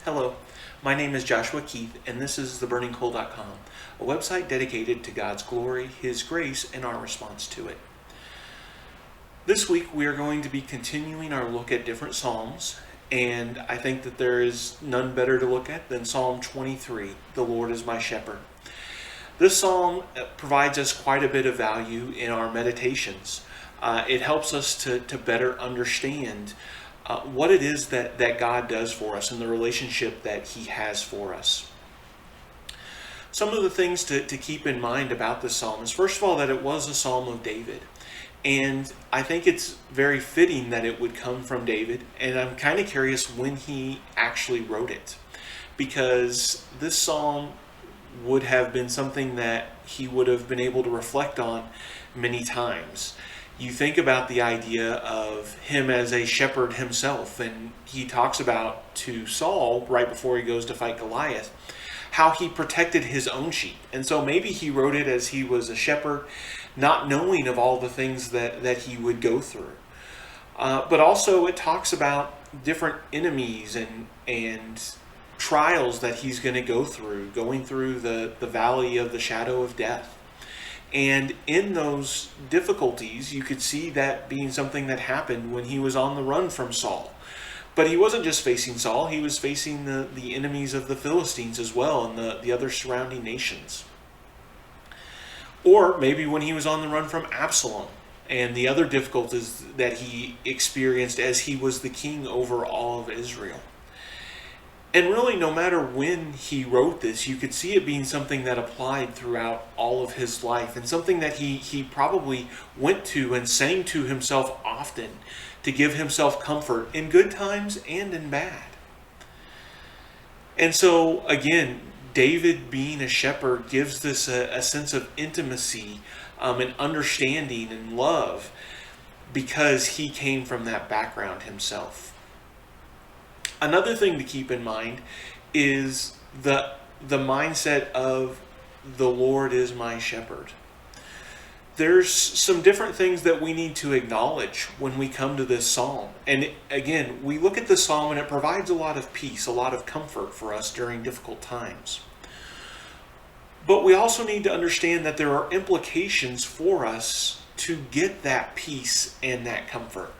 Hello, my name is Joshua Keith, and this is theburningcoal.com, a website dedicated to God's glory, His grace, and our response to it. This week we are going to be continuing our look at different Psalms, and I think that there is none better to look at than Psalm 23, The Lord is my shepherd. This psalm provides us quite a bit of value in our meditations. It helps us to better understand what it is that God does for us and the relationship that He has for us. Some of the things to keep in mind about this psalm is, first of all, that it was a psalm of David. And I think it's very fitting that it would come from David. And I'm kind of curious when he actually wrote it, because this psalm would have been something that he would have been able to reflect on many times. You think about the idea of him as a shepherd himself, and he talks about to Saul right before he goes to fight Goliath how he protected his own sheep. And so maybe he wrote it as he was a shepherd, not knowing of all the things that he would go through. But also it talks about different enemies and trials that he's going to go through, going through the valley of the shadow of death. And in those difficulties, you could see that being something that happened when he was on the run from Saul. But he wasn't just facing Saul, he was facing the enemies of the Philistines as well, and the other surrounding nations. Or maybe when he was on the run from Absalom and the other difficulties that he experienced as he was the king over all of Israel. And really, no matter when he wrote this, you could see it being something that applied throughout all of his life, and something that he probably went to and sang to himself often to give himself comfort in good times and in bad. And so, again, David being a shepherd gives this a sense of intimacy and understanding and love, because he came from that background himself. Another thing to keep in mind is the mindset of the Lord is my shepherd. There's some different things that we need to acknowledge when we come to this psalm. And again, we look at the psalm and it provides a lot of peace, a lot of comfort for us during difficult times. But we also need to understand that there are implications for us to get that peace and that comfort.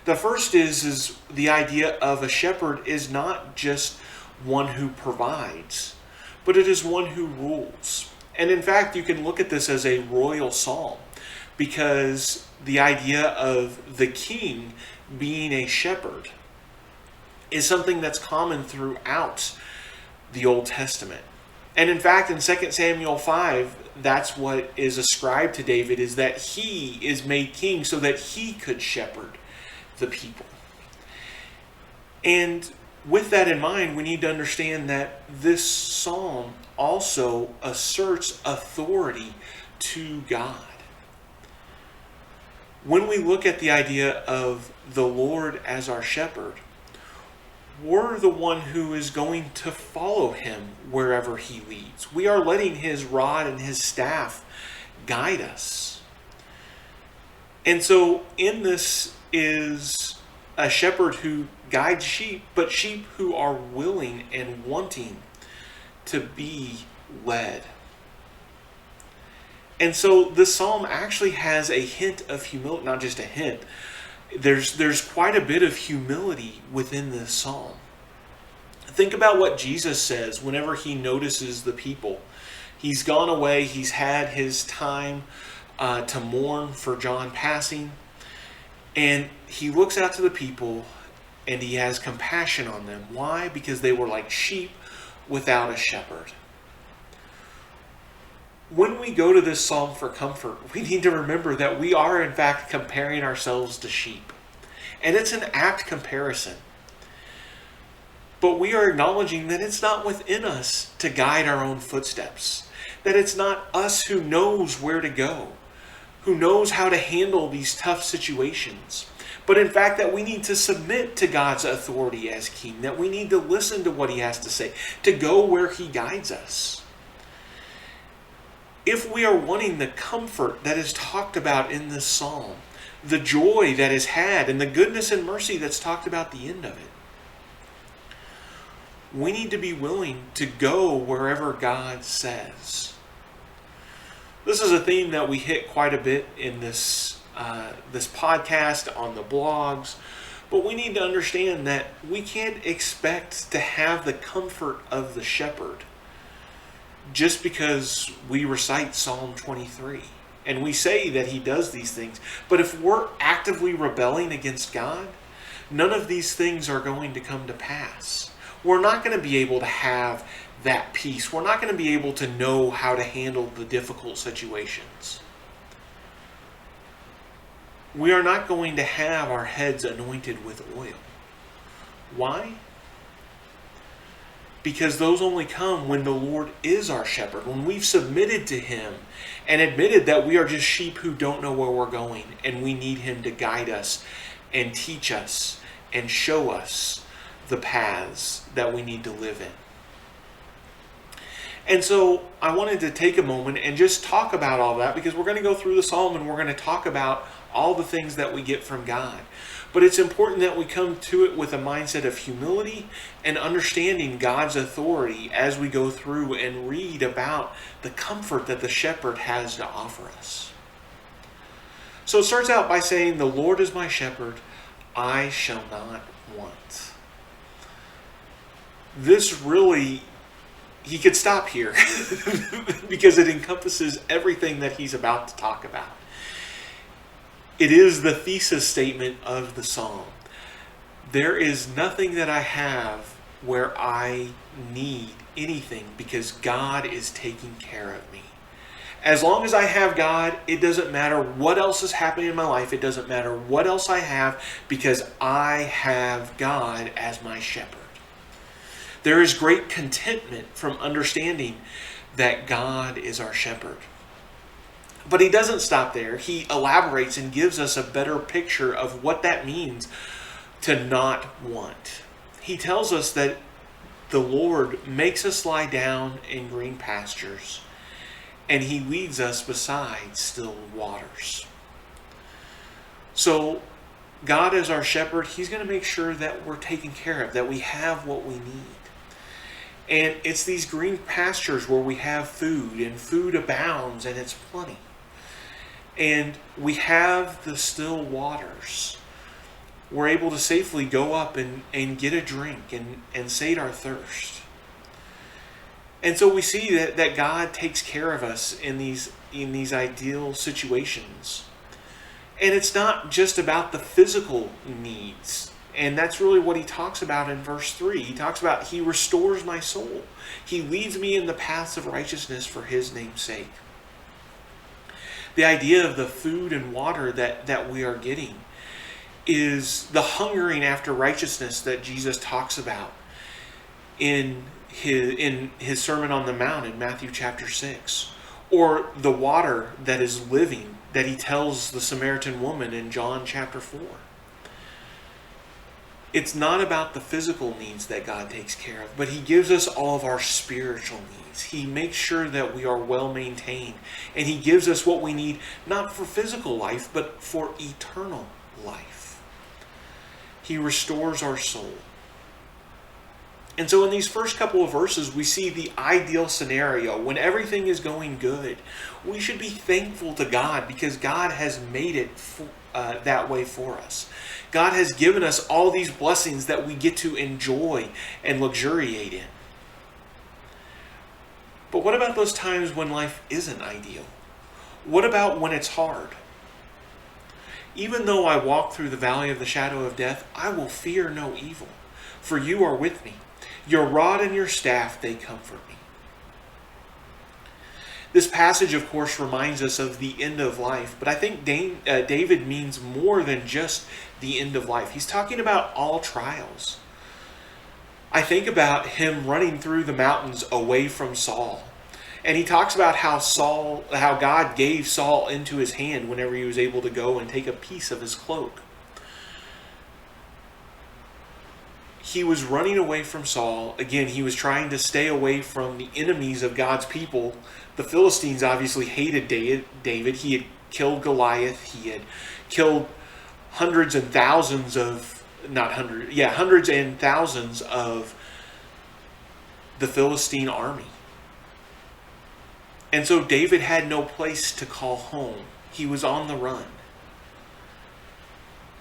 The first is the idea of a shepherd is not just one who provides, but it is one who rules. And in fact, you can look at this as a royal psalm, because the idea of the king being a shepherd is something that's common throughout the Old Testament. And in fact, in 2 Samuel 5, that's what is ascribed to David, is that he is made king so that he could shepherd the people. And with that in mind, we need to understand that this psalm also asserts authority to God. When we look at the idea of the Lord as our shepherd, we're the one who is going to follow him wherever he leads. We are letting his rod and his staff guide us. And so in this is a shepherd who guides sheep, but sheep who are willing and wanting to be led. And so this psalm actually has a hint of humility, not just a hint. There's quite a bit of humility within this psalm. Think about what Jesus says whenever he notices the people. He's gone away, he's had his time to mourn for John passing. And he looks out to the people and he has compassion on them. Why? Because they were like sheep without a shepherd. When we go to this psalm for comfort, we need to remember that we are in fact comparing ourselves to sheep. And it's an apt comparison. But we are acknowledging that it's not within us to guide our own footsteps. That it's not us who knows where to go, who knows how to handle these tough situations. But in fact, that we need to submit to God's authority as king, that we need to listen to what he has to say, to go where he guides us. If we are wanting the comfort that is talked about in this psalm, the joy that is had, and the goodness and mercy that's talked about at the end of it, we need to be willing to go wherever God says. This is a theme that we hit quite a bit in this podcast, on the blogs, but we need to understand that we can't expect to have the comfort of the shepherd just because we recite Psalm 23 and we say that he does these things. But if we're actively rebelling against God, none of these things are going to come to pass. We're not going to be able to have that peace. We're not going to be able to know how to handle the difficult situations. We are not going to have our heads anointed with oil. Why? Because those only come when the Lord is our shepherd, when we've submitted to him and admitted that we are just sheep who don't know where we're going, and we need him to guide us and teach us and show us the paths that we need to live in. And so I wanted to take a moment and just talk about all that, because we're going to go through the psalm and we're going to talk about all the things that we get from God. But it's important that we come to it with a mindset of humility and understanding God's authority as we go through and read about the comfort that the shepherd has to offer us. So it starts out by saying, "The Lord is my shepherd, I shall not want." This really, he could stop here because it encompasses everything that he's about to talk about. It is the thesis statement of the psalm. There is nothing that I have where I need anything, because God is taking care of me. As long as I have God, it doesn't matter what else is happening in my life. It doesn't matter what else I have, because I have God as my shepherd. There is great contentment from understanding that God is our shepherd. But he doesn't stop there. He elaborates and gives us a better picture of what that means to not want. He tells us that the Lord makes us lie down in green pastures, and he leads us beside still waters. So God as our shepherd, he's going to make sure that we're taken care of, that we have what we need. And it's these green pastures where we have food, and food abounds, and it's plenty. And we have the still waters. We're able to safely go up and get a drink and sate our thirst. And so we see that God takes care of us in these ideal situations. And it's not just about the physical needs. And that's really what he talks about in verse 3. He talks about, he restores my soul. He leads me in the paths of righteousness for his name's sake. The idea of the food and water that we are getting is the hungering after righteousness that Jesus talks about in his Sermon on the Mount in Matthew chapter 6. Or the water that is living that he tells the Samaritan woman in John chapter 4. It's not about the physical needs that God takes care of, but he gives us all of our spiritual needs. He makes sure that we are well maintained, and he gives us what we need, not for physical life, but for eternal life. He restores our soul. And so in these first couple of verses, we see the ideal scenario. When everything is going good, we should be thankful to God, because God has made it that way for us. God has given us all these blessings that we get to enjoy and luxuriate in. But what about those times when life isn't ideal? What about when it's hard? Even though I walk through the valley of the shadow of death, I will fear no evil, for you are with me. Your rod and your staff, they comfort me. This passage, of course, reminds us of the end of life, but I think David means more than just the end of life. He's talking about all trials. I think about him running through the mountains away from Saul. And he talks about how God gave Saul into his hand whenever he was able to go and take a piece of his cloak. He was running away from Saul. Again, he was trying to stay away from the enemies of God's people. The Philistines obviously hated David. He had killed Goliath. He had killed hundreds and thousands of the Philistine army. And so David had no place to call home. He was on the run.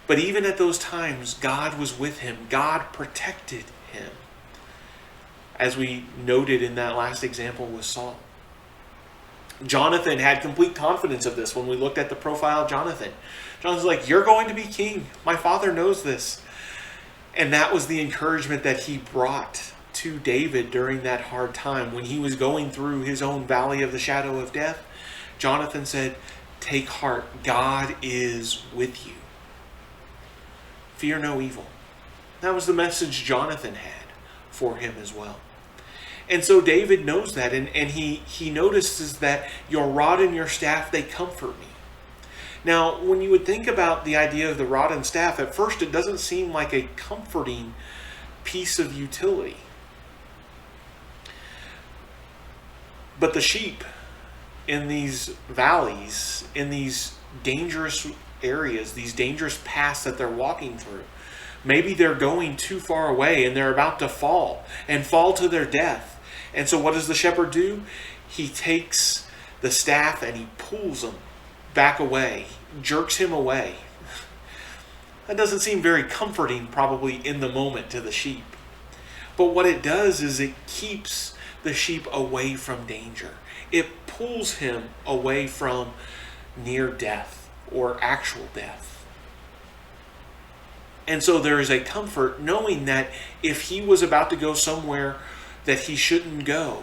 But even at those times, God was with him. God protected him. As we noted in that last example with Saul. Jonathan had complete confidence of this when we looked at the profile of Jonathan. Jonathan's like, you're going to be king. My father knows this. And that was the encouragement that he brought to David during that hard time. When he was going through his own valley of the shadow of death, Jonathan said, take heart, God is with you. Fear no evil. That was the message Jonathan had for him as well. And so David knows that, and he notices that your rod and your staff, they comfort me. Now, when you would think about the idea of the rod and staff, at first it doesn't seem like a comforting piece of utility. But the sheep in these valleys, in these dangerous areas, these dangerous paths that they're walking through, maybe they're going too far away and they're about to fall to their death. And so what does the shepherd do? He takes the staff and he pulls him back away, jerks him away. That doesn't seem very comforting probably in the moment to the sheep. But what it does is it keeps the sheep away from danger. It pulls him away from near death or actual death. And so there is a comfort knowing that if he was about to go somewhere that he shouldn't go,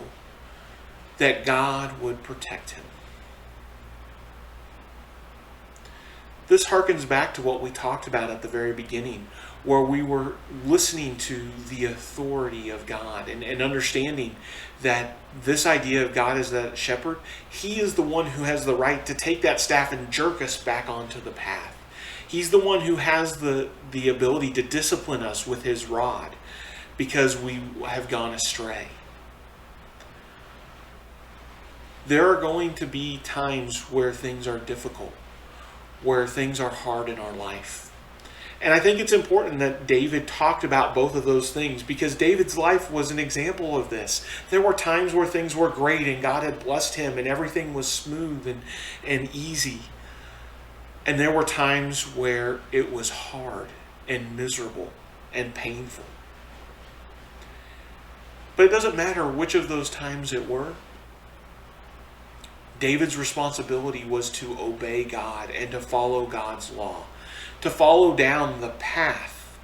that God would protect him. This harkens back to what we talked about at the very beginning, where we were listening to the authority of God and understanding that this idea of God as that shepherd, he is the one who has the right to take that staff and jerk us back onto the path. He's the one who has the ability to discipline us with his rod because we have gone astray. There are going to be times where things are difficult, where things are hard in our life. And I think it's important that David talked about both of those things because David's life was an example of this. There were times where things were great and God had blessed him and everything was smooth and easy. And there were times where it was hard and miserable and painful. But it doesn't matter which of those times it were. David's responsibility was to obey God and to follow God's law, to follow down the path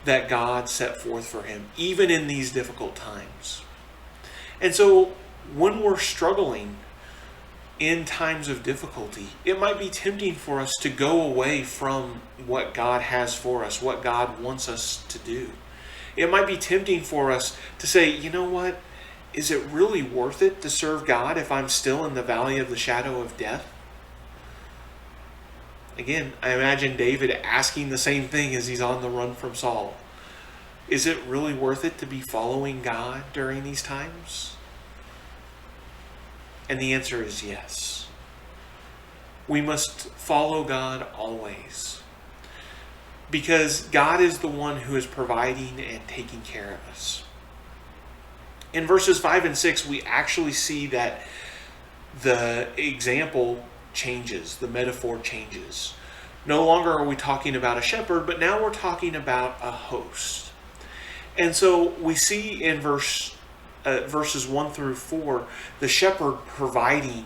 that God set forth for him, even in these difficult times. And so when we're struggling in times of difficulty, it might be tempting for us to go away from what God has for us, what God wants us to do. It might be tempting for us to say, you know what? Is it really worth it to serve God if I'm still in the valley of the shadow of death? Again, I imagine David asking the same thing as he's on the run from Saul. Is it really worth it to be following God during these times? And the answer is yes. We must follow God always, because God is the one who is providing and taking care of us. In verses 5 and 6, we actually see that the example changes, the metaphor changes. No longer are we talking about a shepherd, but now we're talking about a host. And so we see in verses 1 through 4, the shepherd providing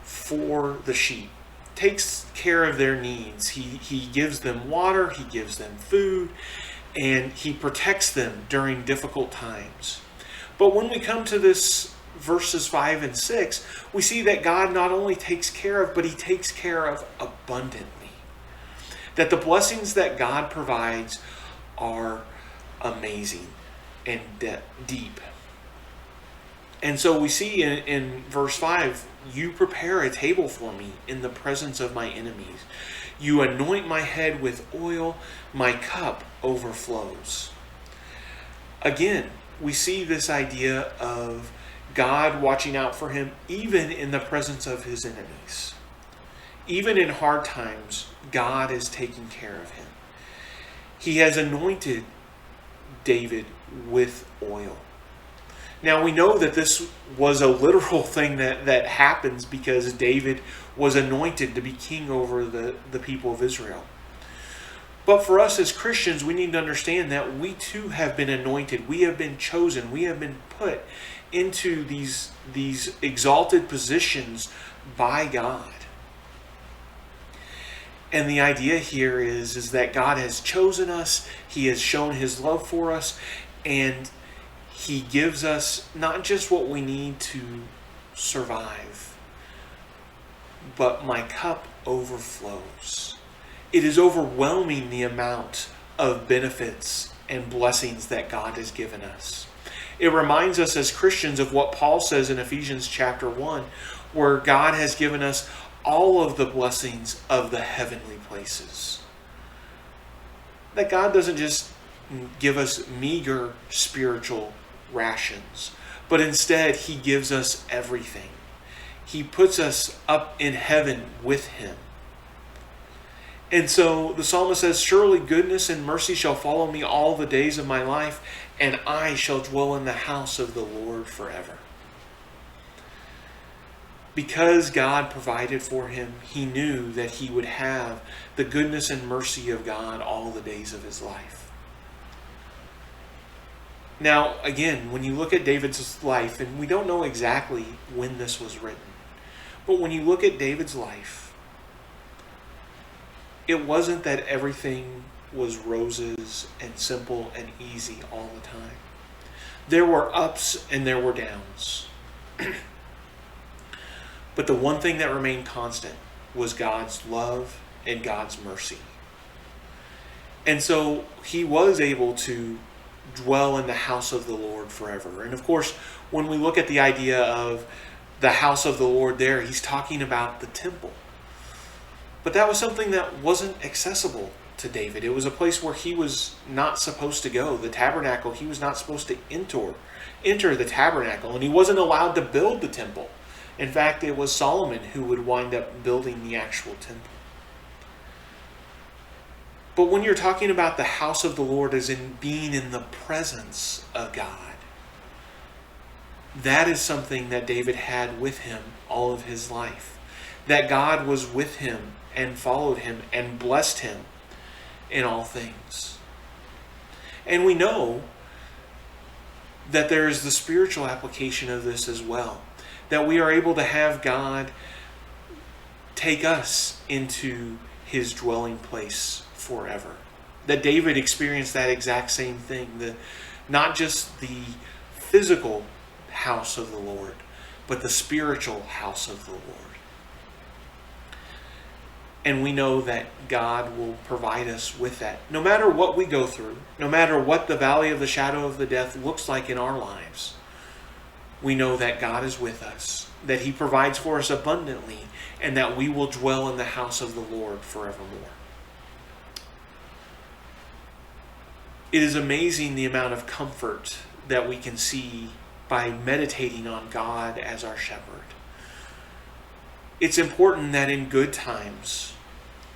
for the sheep, takes care of their needs. He gives them water, he gives them food, and he protects them during difficult times. But when we come to this verses 5 and 6, we see that God not only takes care of, but he takes care of abundantly. That the blessings that God provides are amazing and deep. And so we see in verse 5, you prepare a table for me in the presence of my enemies. You anoint my head with oil, my cup overflows. Again, we see this idea of God watching out for him even in the presence of his enemies. Even in hard times, God is taking care of him. He has anointed David with oil. Now we know that this was a literal thing that happens because David was anointed to be king over the people of Israel. But for us as Christians, we need to understand that we too have been anointed. We have been chosen. We have been put into these exalted positions by God. And the idea here is that God has chosen us. He has shown His love for us. And He gives us not just what we need to survive, but my cup overflows. It is overwhelming the amount of benefits and blessings that God has given us. It reminds us as Christians of what Paul says in Ephesians chapter 1, where God has given us all of the blessings of the heavenly places. That God doesn't just give us meager spiritual rations, but instead He gives us everything. He puts us up in heaven with Him. And so the psalmist says, surely goodness and mercy shall follow me all the days of my life, and I shall dwell in the house of the Lord forever. Because God provided for him, he knew that he would have the goodness and mercy of God all the days of his life. Now, again, when you look at David's life, and we don't know exactly when this was written, but when you look at David's life, it wasn't that everything was roses and simple and easy all the time. There were ups and there were downs. But the one thing that remained constant was God's love and God's mercy. And so he was able to dwell in the house of the Lord forever. And of course, when we look at the idea of the house of the Lord there, he's talking about the temple. But that was something that wasn't accessible to David. It was a place where he was not supposed to go. The tabernacle, he was not supposed to enter the tabernacle, and he wasn't allowed to build the temple. In fact, it was Solomon who would wind up building the actual temple. But when you're talking about the house of the Lord as in being in the presence of God, that is something that David had with him all of his life. That God was with him and followed him and blessed him in all things. And we know that there is the spiritual application of this as well. That we are able to have God take us into his dwelling place forever. That David experienced that exact same thing. Not just the physical house of the Lord, but the spiritual house of the Lord. And we know that God will provide us with that. No matter what we go through, no matter what the valley of the shadow of the death looks like in our lives, we know that God is with us, that he provides for us abundantly, and that we will dwell in the house of the Lord forevermore. It is amazing the amount of comfort that we can see by meditating on God as our shepherd. It's important that in good times,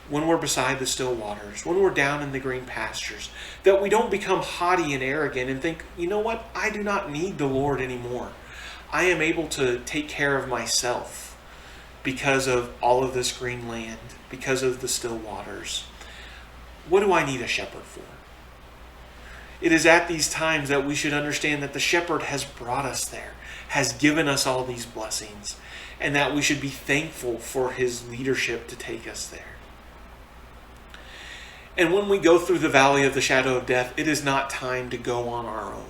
when we're beside the still waters, when we're down in the green pastures, that we don't become haughty and arrogant and think, you know what, I do not need the Lord anymore. I am able to take care of myself because of all of this green land, because of the still waters. What do I need a shepherd for? It is at these times that we should understand that the shepherd has brought us there, has given us all these blessings, and that we should be thankful for his leadership to take us there. And when we go through the valley of the shadow of death, it is not time to go on our own.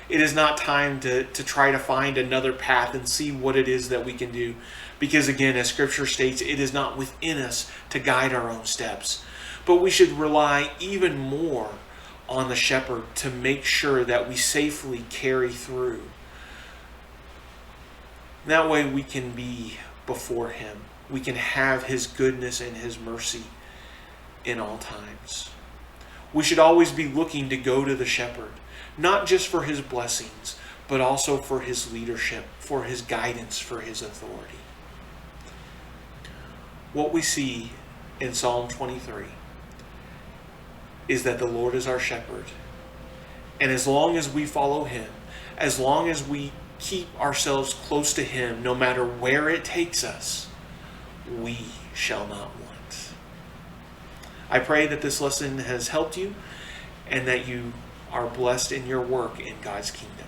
It is not time to try to find another path and see what it is that we can do. Because again, as Scripture states, it is not within us to guide our own steps. But we should rely even more on the shepherd to make sure that we safely carry through. That way we can be before him. We can have his goodness and his mercy in all times. We should always be looking to go to the shepherd, not just for his blessings, but also for his leadership, for his guidance, for his authority. What we see in Psalm 23 is that the Lord is our shepherd. And as long as we follow him, as long as we keep ourselves close to Him, no matter where it takes us, we shall not want. I pray that this lesson has helped you and that you are blessed in your work in God's kingdom.